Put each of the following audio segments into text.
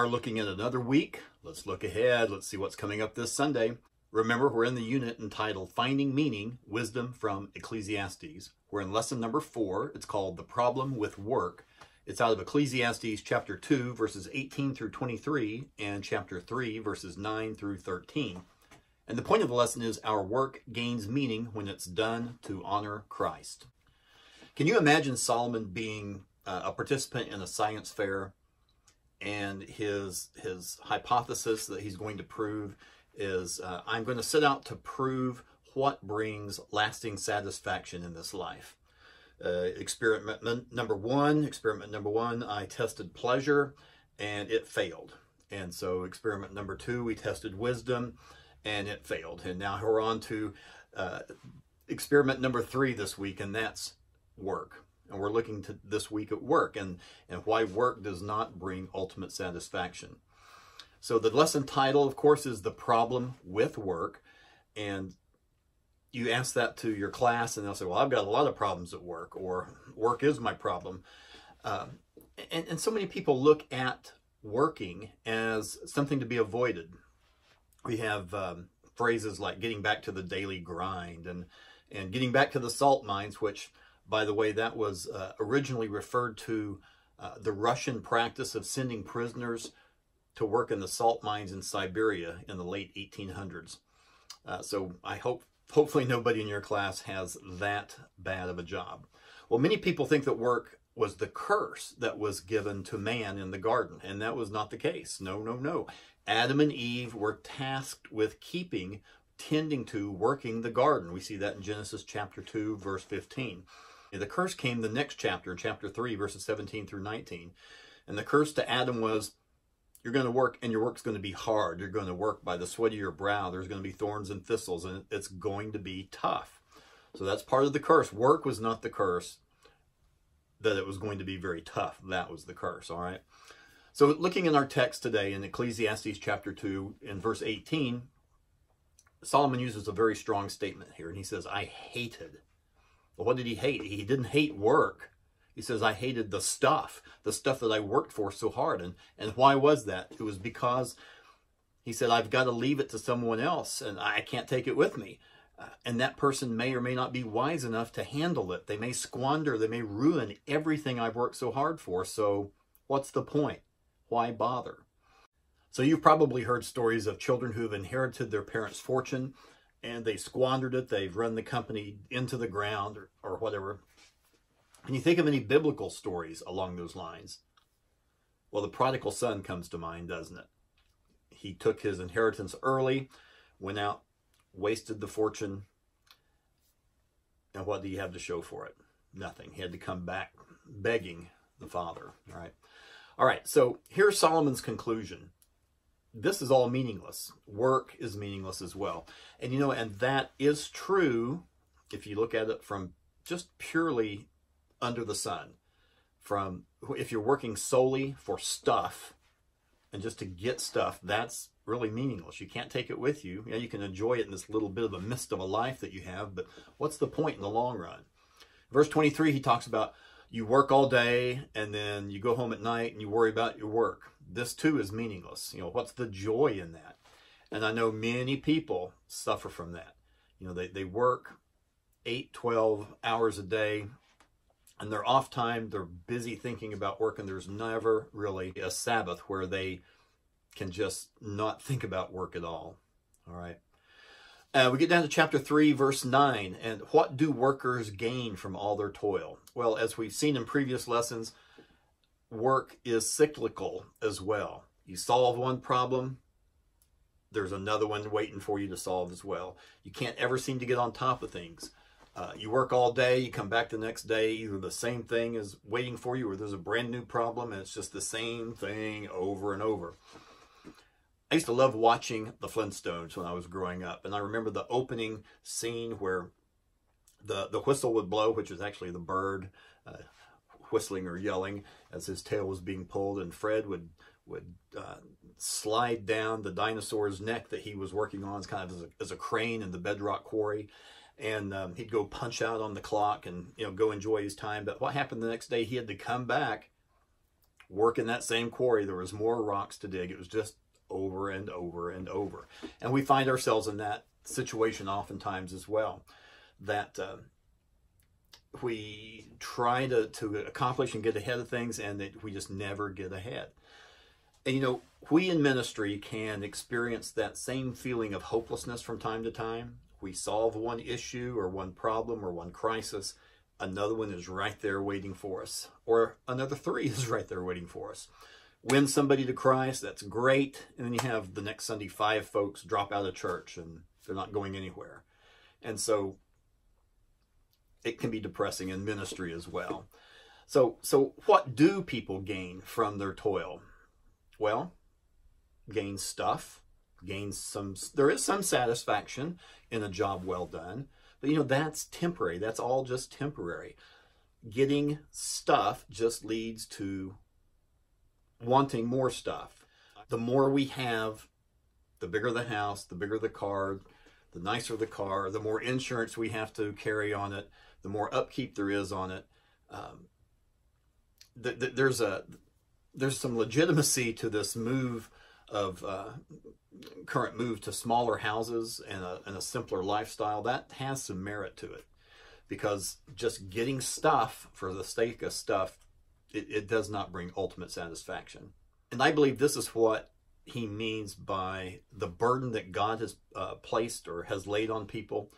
looking at another week. Let's look ahead. Let's see what's coming up this Sunday. Remember, we're in the unit entitled Finding Meaning, Wisdom from Ecclesiastes. We're in lesson number 4. It's called The Problem with Work. It's out of Ecclesiastes chapter 2, verses 18 through 23, and chapter 3, verses 9 through 13. And the point of the lesson is our work gains meaning when it's done to honor Christ. Can you imagine Solomon being a participant in a science fair, and his hypothesis that he's going to prove is, I'm going to set out to prove what brings lasting satisfaction in this life. Experiment number one, I tested pleasure and it failed. And so experiment number 2, we tested wisdom and it failed. And now we're on to experiment number 3 this week, and that's work. And we're looking to this week at work and why work does not bring ultimate satisfaction. So the lesson title, of course, is The Problem with Work. And you ask that to your class and they'll say, well, I've got a lot of problems at work, or work is my problem. And so many people look at working as something to be avoided. We have phrases like getting back to the daily grind and getting back to the salt mines, which, by the way, that was originally referred to the Russian practice of sending prisoners to work in the salt mines in Siberia in the late 1800s. So I hopefully nobody in your class has that bad of a job. Well, many people think that work was the curse that was given to man in the garden, and that was not the case. No, no, no. Adam and Eve were tasked with tending to, working the garden. We see that in Genesis chapter 2, verse 15. The curse came the next chapter, chapter 3, verses 17 through 19. And the curse to Adam was, you're going to work, and your work's going to be hard. You're going to work by the sweat of your brow. There's going to be thorns and thistles, and it's going to be tough. So that's part of the curse. Work was not the curse, that it was going to be very tough. That was the curse, all right? So looking in our text today in Ecclesiastes chapter 2, in verse 18, Solomon uses a very strong statement here, and he says, I hated. Well, what did he hate? He didn't hate work. He says, I hated the stuff that I worked for so hard. And why was that? It was because he said, I've got to leave it to someone else, and I can't take it with me. And that person may or may not be wise enough to handle it. They may squander, they may ruin everything I've worked so hard for. So what's the point? Why bother? So you've probably heard stories of children who have inherited their parents' fortune, and they squandered it. They've run the company into the ground or whatever. Can you think of any biblical stories along those lines? Well, the prodigal son comes to mind, doesn't it? He took his inheritance early, went out, wasted the fortune, and what do you have to show for it? Nothing. He had to come back begging the father, right? All right, so here's Solomon's conclusion. This is all meaningless. Work is meaningless as well. And you know, and that is true if you look at it from just purely under the sun. From if you're working solely for stuff and just to get stuff, that's really meaningless. You can't take it with you. Yeah, you can enjoy it in this little bit of a mist of a life that you have, but what's the point in the long run? Verse 23, he talks about you work all day and then you go home at night and you worry about your work. This too is meaningless. You know, what's the joy in that? And I know many people suffer from that. You know, they work 8, 12 hours a day, and their off time, they're busy thinking about work, and there's never really a Sabbath where they can just not think about work at all. All right. We get down to chapter 3, verse 9, and what do workers gain from all their toil? Well, as we've seen in previous lessons, work is cyclical as well. You solve one problem, there's another one waiting for you to solve as well. You can't ever seem to get on top of things. You work all day, you come back the next day, either the same thing is waiting for you or there's a brand new problem and it's just the same thing over and over. I used to love watching the Flintstones when I was growing up, and I remember the opening scene where the whistle would blow, which is actually the bird whistling or yelling as his tail was being pulled, and Fred would slide down the dinosaur's neck that he was working on kind of as a crane in the bedrock quarry, and he'd go punch out on the clock and go enjoy his time. But what happened the next day? He had to come back work in that same quarry, there was more rocks to dig. It was just over and over and over. And we find ourselves in that situation oftentimes as well, that we try to accomplish and get ahead of things, and that we just never get ahead. And you know, we in ministry can experience that same feeling of hopelessness from time to time. We solve one issue or one problem or one crisis, another one is right there waiting for us, or another 3 is right there waiting for us. Win somebody to Christ, that's great, and then you have the next Sunday 5 folks drop out of church and they're not going anywhere. And so it can be depressing in ministry as well. So what do people gain from their toil? Well, gain stuff, there is some satisfaction in a job well done, but you know, that's temporary. That's all just temporary. Getting stuff just leads to wanting more stuff. The more we have, the bigger the house, the bigger the car, the nicer the car, the more insurance we have to carry on it, the more upkeep there is on it. There's some legitimacy to this move of current move to smaller houses and a simpler lifestyle. That has some merit to it, because just getting stuff for the sake of stuff, it does not bring ultimate satisfaction. And I believe this is what he means by the burden that God has placed or has laid on people.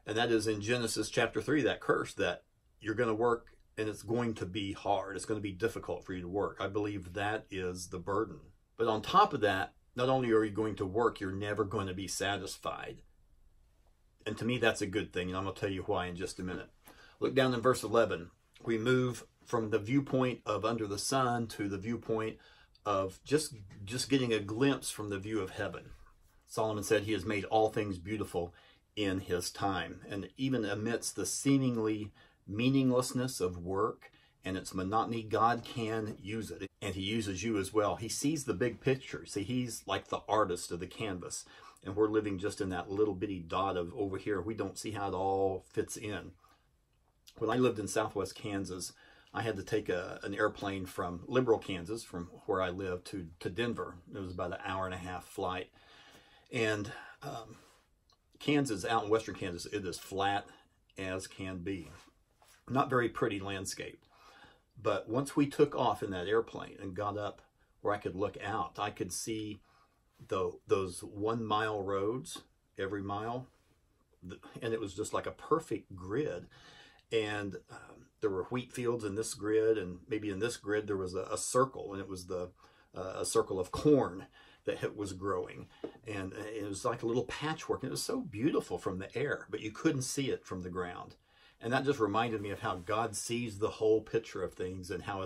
And that is in Genesis chapter 3, that curse that you're going to work and it's going to be hard. It's going to be difficult for you to work. I believe that is the burden. But on top of that, not only are you going to work, you're never going to be satisfied. And to me, that's a good thing. And I'm going to tell you why in just a minute. Look down in verse 11. We move from the viewpoint of under the sun to the viewpoint of just getting a glimpse from the view of heaven. Solomon said he has made all things beautiful in his time. And even amidst the seemingly meaninglessness of work and its monotony, God can use it. And he uses you as well. He sees the big picture. See, he's like the artist of the canvas. And we're living just in that little bitty dot of over here. We don't see how it all fits in. When I lived in southwest Kansas, I had to take an airplane from Liberal, Kansas, from where I lived, to Denver. It was about an hour-and-a-half flight. And Kansas, out in western Kansas, it is flat as can be. Not very pretty landscape. But once we took off in that airplane and got up where I could look out, I could see those 1 mile roads every mile. And it was just like a perfect grid. And there were wheat fields in this grid, and maybe in this grid there was a circle, and it was a circle of corn that was growing. And it was like a little patchwork. And it was so beautiful from the air, but you couldn't see it from the ground. And that just reminded me of how God sees the whole picture of things and how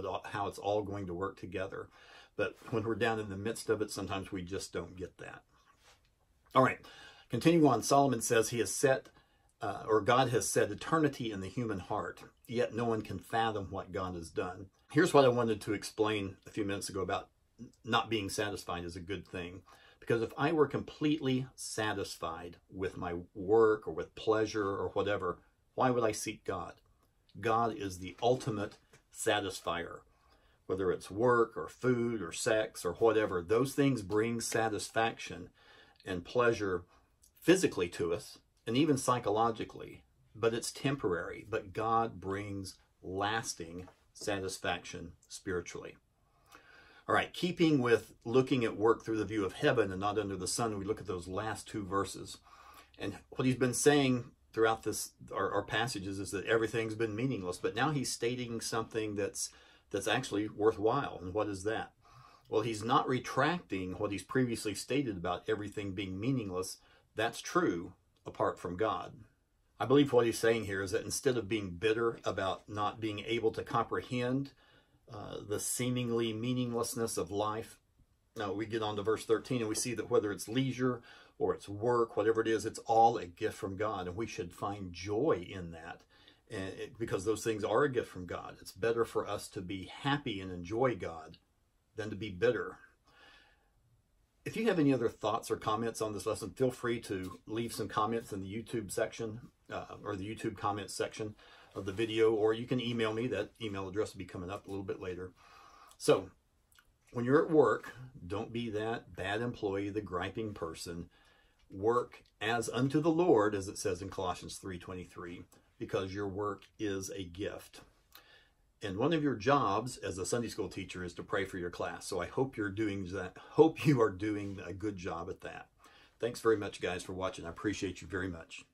it's all going to work together. But when we're down in the midst of it, sometimes we just don't get that. All right, continuing on, Solomon says he has set, or God has set eternity in the human heart, yet no one can fathom what God has done. Here's what I wanted to explain a few minutes ago about not being satisfied is a good thing. Because if I were completely satisfied with my work or with pleasure or whatever, why would I seek God? God is the ultimate satisfier. Whether it's work or food or sex or whatever, those things bring satisfaction and pleasure physically to us and even psychologically, but it's temporary. But God brings lasting satisfaction spiritually. All right, keeping with looking at work through the view of heaven and not under the sun, we look at those last 2 verses. And what he's been saying throughout our passages is that everything's been meaningless, but now he's stating something that's actually worthwhile. And what is that? Well, he's not retracting what he's previously stated about everything being meaningless. That's true apart from God. I believe what he's saying here is that instead of being bitter about not being able to comprehend the seemingly meaninglessness of life, now we get on to verse 13 and we see that whether it's leisure or it's work, whatever it is, it's all a gift from God. And we should find joy in that, because those things are a gift from God. It's better for us to be happy and enjoy God than to be bitter. If you have any other thoughts or comments on this lesson, feel free to leave some comments in the YouTube section or the YouTube comments section of the video, or you can email me. That email address will be coming up a little bit later. So when you're at work, don't be that bad employee, the griping person. Work as unto the Lord, as it says in Colossians 3:23, because your work is a gift. And one of your jobs as a Sunday school teacher is to pray for your class. So I hope you're doing that. Hope you are doing a good job at that. Thanks very much, guys, for watching. I appreciate you very much.